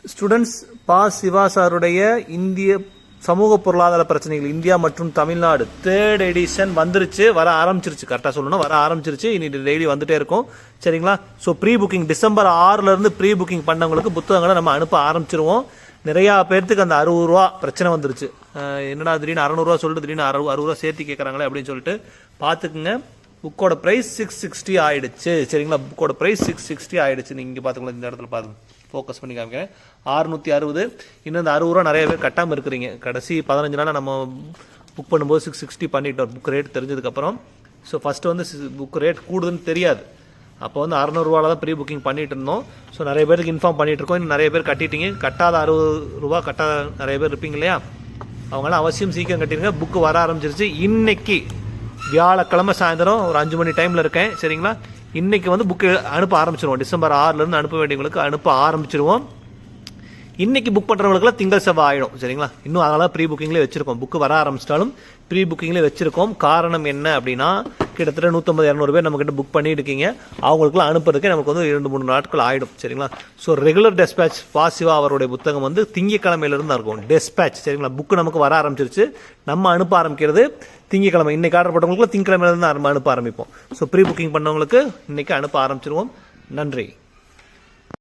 Students Siva சாருடைய இந்திய சமூக பொருளாதார பிரச்சனைகள் இந்தியா மற்றும் தமிழ்நாடு 3rd எடிஷன் வந்துருச்சு, வர ஆரம்பிச்சிருச்சு. கரெக்டாக சொல்லணும், வர ஆரம்பிச்சிருச்சு. இனி டெய்லி வந்துட்டே இருக்கும். சரிங்களா? So pre booking December 6 pre booking பண்ணவங்களுக்கு புத்தகங்களை நம்ம அனுப்ப ஆரம்பிச்சிருவோம். நிறையா பேர்த்துக்கு அந்த 60 ரூபா பிரச்சனை வந்துருச்சு. என்னடா திடீர்னு 600 ரூபா சொல்லிட்டு திடீர்னு 60 ரூபா சேர்த்து கேட்குறாங்களே அப்படின்னு சொல்லிட்டு பார்த்துக்குங்க. புக்கோட ப்ரைஸ் 660 ஆயிடுச்சு. சரிங்களா? புக்கோட ப்ரைஸ் 660 ஆயிடுச்சு. நீங்கள் இங்கே பார்த்துக்கலாம், இந்த இடத்துல பாருங்க, ஃபோக்கஸ் பண்ணி காமிக்கிறேன். 660. இன்னும் இந்த 60 ரூபா நிறைய பேர் கட்டாமல் இருக்கிறீங்க. கடைசி 15 நாள் நம்ம புக் பண்ணும்போது 660 பண்ணிட்டோம் புக் ரேட் தெரிஞ்சதுக்கப்புறம். ஸோ ஃபஸ்ட்டு வந்து புக் ரேட் கூடுதுன்னு தெரியாது. அப்போ வந்து 600 ரூபாவில் தான் ப்ரீ புக்கிங் பண்ணிட்டு இருந்தோம். ஸோ நிறைய பேருக்கு இன்ஃபார்ம் பண்ணிட்டு இருக்கோம். இன்னும் நிறைய பேர் கட்டிட்டீங்க. கட்டாத 60 ரூபா கட்டாத நிறைய பேர் இருப்பீங்க இல்லையா? அவங்களாம் அவசியம் சீக்கிரம் கட்டிடுங்க. புக்கு வர ஆரம்பிச்சிருச்சு. இன்னைக்கு வியாழக்கிழமை சாயந்தரம் ஒரு 5 மணி டைமில் இருக்கேன். சரிங்களா? இன்றைக்கி வந்து புக்கு அனுப்ப ஆரம்பிச்சிருவோம். டிசம்பர் 6 அனுப்ப வேண்டியவங்களுக்கு அனுப்ப ஆரம்பிச்சிருவோம். இன்றைக்கி புக் பண்ணுறவங்களுக்குலாம் திங்கள் செவ்வாய் ஆகிடும். சரிங்களா? இன்னும் அதனால் ப்ரீ புக்கிங்லேயே வச்சுருக்கோம். புக்கு வர ஆரம்பிச்சிட்டாலும் ப்ரீ புக்கிங்லேயே வச்சுருக்கோம். காரணம் என்ன அப்படின்னா, கிட்டத்தட்ட 150-200 பேர் நம்மக்கிட்ட புக் பண்ணியிருக்கீங்க. அவங்களுக்குலாம் அனுப்புறதுக்கே நமக்கு வந்து 2-3 நாட்கள் ஆகிடும். சரிங்களா? ஸோ ரெகுலர் டெஸ்பேட்ச் சிவா அவருடைய புத்தகம் வந்து திங்கக்கிழமையிலிருந்து தான் இருக்கும் டெஸ்பேட்ச். சரிங்களா? புக்கு நமக்கு வர ஆரம்பிச்சிருச்சு. நம்ம அனுப்ப ஆரம்பிக்கிறது திங்கக்கிழமை. இன்றைக்கி ஆர்டர் போட்டவங்களுக்கு திங்கக்கிழமையிலேருந்து நம்ம அனுப்ப ஆரம்பிப்போம். ஸோ ப்ரீ புக்கிங் பண்ணவங்களுக்கு இன்றைக்கி அனுப்ப ஆரம்பிச்சிருவோம். நன்றி.